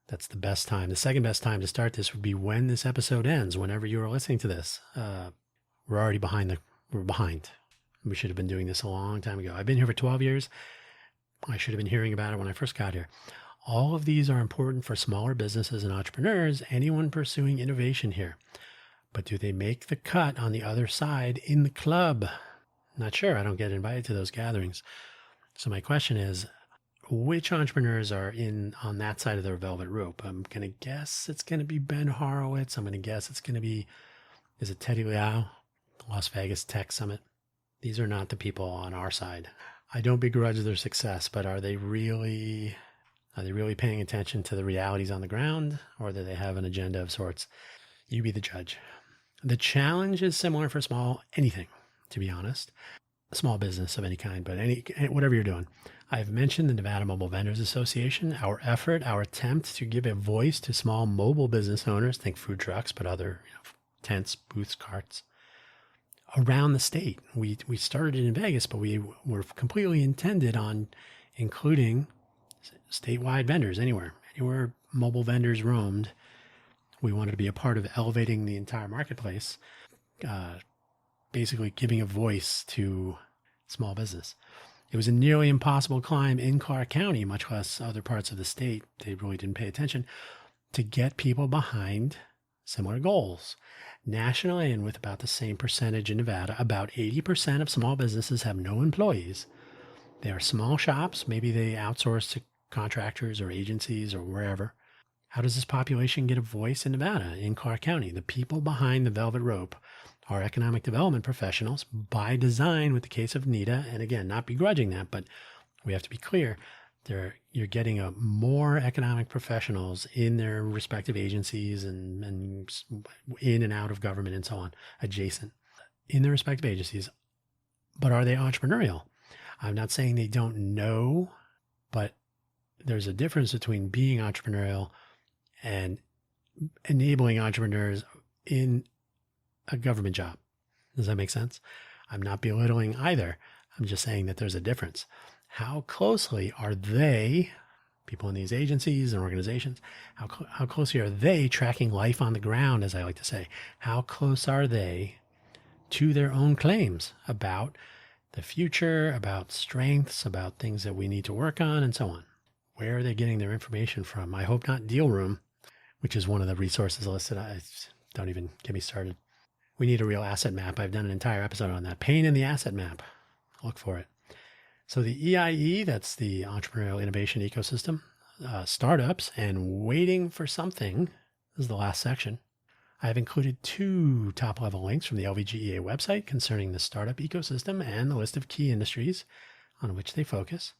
That's the best time. The second best time to start this would be when this episode ends, whenever you are listening to this. We're already behind. We're behind. We should have been doing this a long time ago. I've been here for 12 years. I should have been hearing about it when I first got here. All of these are important for smaller businesses and entrepreneurs, anyone pursuing innovation here. But do they make the cut on the other side in the club? Not sure. I don't get invited to those gatherings. So my question is, which entrepreneurs are on that side of the velvet rope? I'm going to guess it's going to be Ben Horowitz. I'm going to guess it's going to be, is it Teddy Liao, Las Vegas Tech Summit? These are not the people on our side. I don't begrudge their success, but are they really paying attention to the realities on the ground, or do they have an agenda of sorts? You be the judge. The challenge is similar for anything, to be honest. A small business of any kind, but whatever you're doing. I've mentioned the Nevada Mobile Vendors Association, our attempt to give a voice to small mobile business owners, think food trucks, but other tents, booths, carts, around the state. We started it in Vegas, but we were completely intended on including statewide vendors anywhere mobile vendors roamed. We wanted to be a part of elevating the entire marketplace, basically giving a voice to small business. It was a nearly impossible climb in Clark County, much less other parts of the state. They really didn't pay attention to get people behind similar goals. Nationally, and with about the same percentage in Nevada, about 80% of small businesses have no employees. They are small shops. Maybe they outsource to contractors or agencies or wherever. How does this population get a voice in Nevada, in Clark County? The people behind the velvet rope are economic development professionals by design, with the case of NEDA. And again, not begrudging that, but we have to be clear. You're getting more economic professionals in their respective agencies and in and out of government and so on, adjacent, in their respective agencies. But are they entrepreneurial? I'm not saying they don't know, but there's a difference between being entrepreneurial and enabling entrepreneurs in a government job. Does that make sense? I'm not belittling either. I'm just saying that there's a difference. How closely are they, people in these agencies and organizations, how closely are they tracking life on the ground, as I like to say? How close are they to their own claims about the future, about strengths, about things that we need to work on, and so on? Where are they getting their information from? I hope not Deal Room, which is one of the resources listed. Don't even get me started. We need a real asset map. I've done an entire episode on that. Pain in the asset map. Look for it. So the EIE, that's the Entrepreneurial Innovation Ecosystem, startups and waiting for something. This is the last section. I've included 2 top-level links from the LVGEA website concerning the startup ecosystem and the list of key industries on which they focus.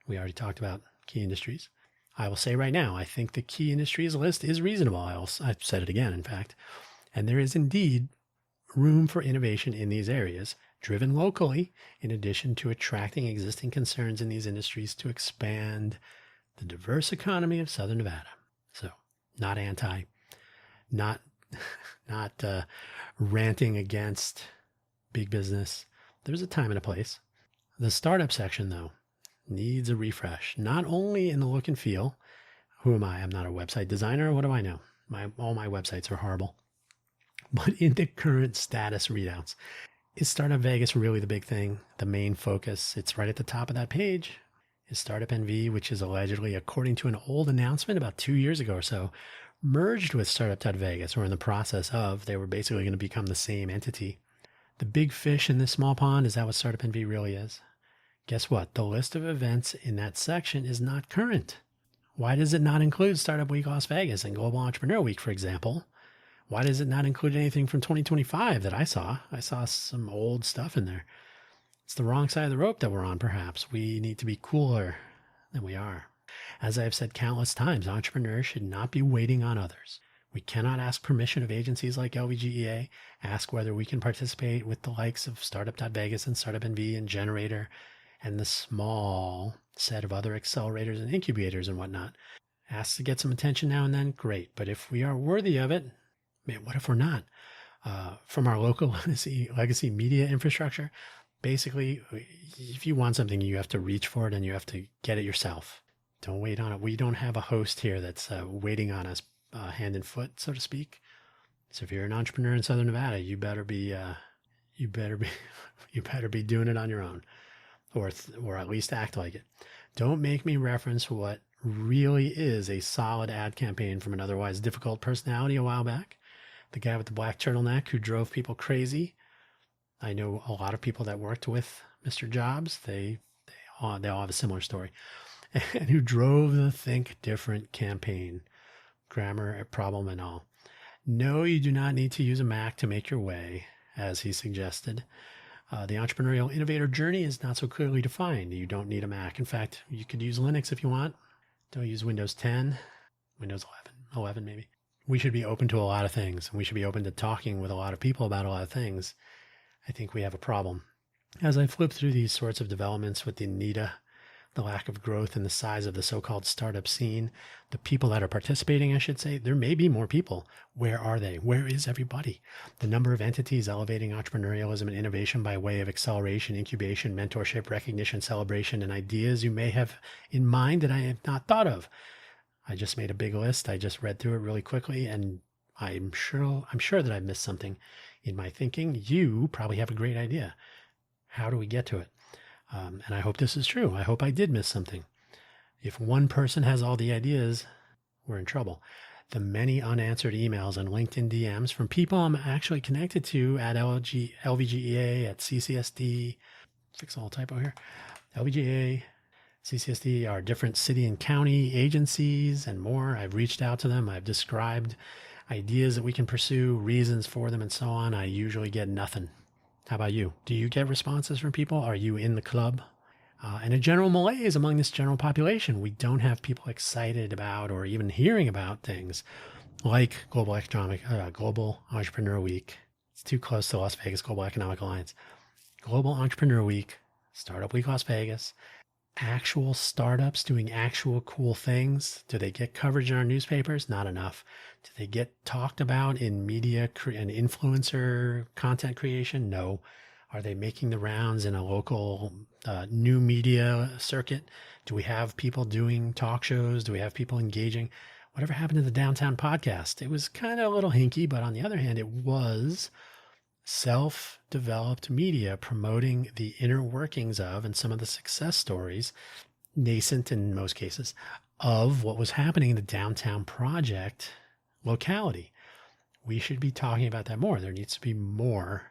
We already talked about key industries. I will say right now, I think the key industries list is reasonable. I've said it again, in fact. And there is indeed room for innovation in these areas, driven locally, in addition to attracting existing concerns in these industries to expand the diverse economy of Southern Nevada. So, not anti, not ranting against big business. There's a time and a place. The startup section, though, needs a refresh, not only in the look and feel. Who am I? I'm not a website designer. What do I know? All my websites are horrible. But in the current status readouts, is Startup Vegas really the big thing? The main focus? It's right at the top of that page. Is Startup NV, which is allegedly, according to an old announcement about 2 years ago or so, merged with Startup.Vegas, or in the process of, they were basically going to become the same entity. The big fish in this small pond, is that what Startup NV really is? Guess what? The list of events in that section is not current. Why does it not include Startup Week Las Vegas and Global Entrepreneur Week, for example? Why does it not include anything from 2025 that I saw? I saw some old stuff in there. It's the wrong side of the rope that we're on, perhaps. We need to be cooler than we are. As I have said countless times, entrepreneurs should not be waiting on others. We cannot ask permission of agencies like LVGEA, ask whether we can participate with the likes of Startup.Vegas and Startup NV and Generator and the small set of other accelerators and incubators and whatnot. Ask to get some attention now and then, great. But if we are worthy of it, man, what if we're not? From our local legacy media infrastructure, basically, if you want something, you have to reach for it and you have to get it yourself. Don't wait on it. We don't have a host here that's waiting on us hand and foot, so to speak. So if you're an entrepreneur in Southern Nevada, you better be doing it on your own, or at least act like it. Don't make me reference what really is a solid ad campaign from an otherwise difficult personality a while back. The guy with the black turtleneck who drove people crazy. I know a lot of people that worked with Mr. Jobs. They all have a similar story. And who drove the Think Different campaign. Grammar problem and all. No, you do not need to use a Mac to make your way, as he suggested. The entrepreneurial innovator journey is not so clearly defined. You don't need a Mac. In fact, you could use Linux if you want. Don't use Windows 10, Windows 11 maybe. We should be open to a lot of things. We should be open to talking with a lot of people about a lot of things. I think we have a problem. As I flip through these sorts of developments with the NIDA, the lack of growth in the size of the so-called startup scene, the people that are participating, I should say, there may be more people. Where are they? Where is everybody? The number of entities elevating entrepreneurialism and innovation by way of acceleration, incubation, mentorship, recognition, celebration, and ideas you may have in mind that I have not thought of. I just made a big list. I just read through it really quickly, and I'm sure that I missed something in my thinking. You probably have a great idea. How do we get to it? And I hope this is true. I hope I did miss something. If one person has all the ideas, we're in trouble. The many unanswered emails and LinkedIn DMs from people I'm actually connected to at LVGEA, at CCSD, fix a little typo here, LVGEA, CCSD, our different city and county agencies and more. I've reached out to them. I've described ideas that we can pursue, reasons for them, and so on. I usually get nothing. How about you? Do you get responses from people? Are you in the club? And a general malaise among this general population. We don't have people excited about or even hearing about things like Global Entrepreneur Week. It's too close to Las Vegas Global Economic Alliance. Global Entrepreneur Week, Startup Week Las Vegas, actual startups doing actual cool things. Do they get coverage in our newspapers? Not enough. Do they get talked about in media and influencer content creation? No. Are they making the rounds in a local new media circuit? Do we have people doing talk shows? Do we have people engaging? Whatever happened to the Downtown podcast? It was kind of a little hinky, but on the other hand, it was self-developed media promoting the inner workings of and some of the success stories, nascent in most cases, of what was happening in the Downtown Project locality. We should be talking about that more. There needs to be more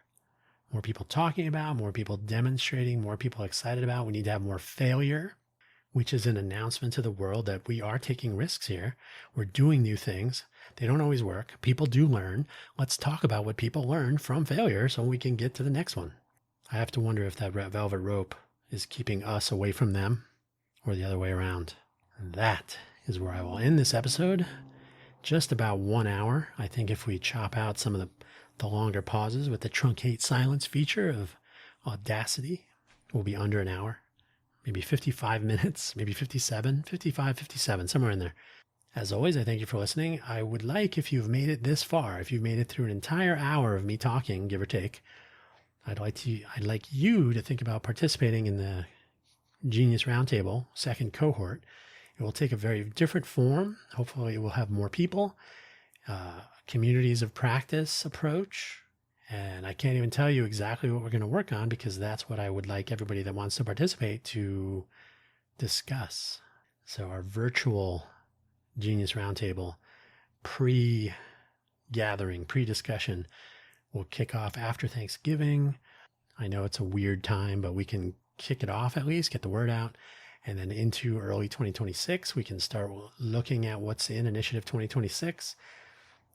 people talking about, more people demonstrating, more people excited about. We need to have more failure, which is an announcement to the world that we are taking risks here. We're doing new things. They don't always work. People do learn. Let's talk about what people learn from failure so we can get to the next one. I have to wonder if that velvet rope is keeping us away from them or the other way around. And that is where I will end this episode. Just about 1 hour. I think if we chop out some of the longer pauses with the truncate silence feature of Audacity, we'll be under an hour. Maybe 55 minutes, maybe 57, 55, 57, somewhere in there. As always, I thank you for listening. I would like, if you've made it this far, if you've made it through an entire hour of me talking, give or take, I'd like you to think about participating in the Genius Roundtable second cohort. It will take a very different form. Hopefully it will have more people, communities of practice approach. And I can't even tell you exactly what we're going to work on because that's what I would like everybody that wants to participate to discuss. So our virtual Genius Roundtable pre-gathering, pre-discussion will kick off after Thanksgiving. I know it's a weird time, but we can kick it off at least, get the word out. And then into early 2026, we can start looking at what's in Initiative 2026.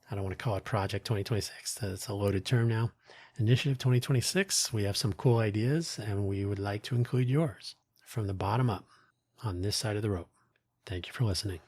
I don't want to call it Project 2026. That's a loaded term now. Initiative 2026, we have some cool ideas and we would like to include yours from the bottom up on this side of the rope. Thank you for listening.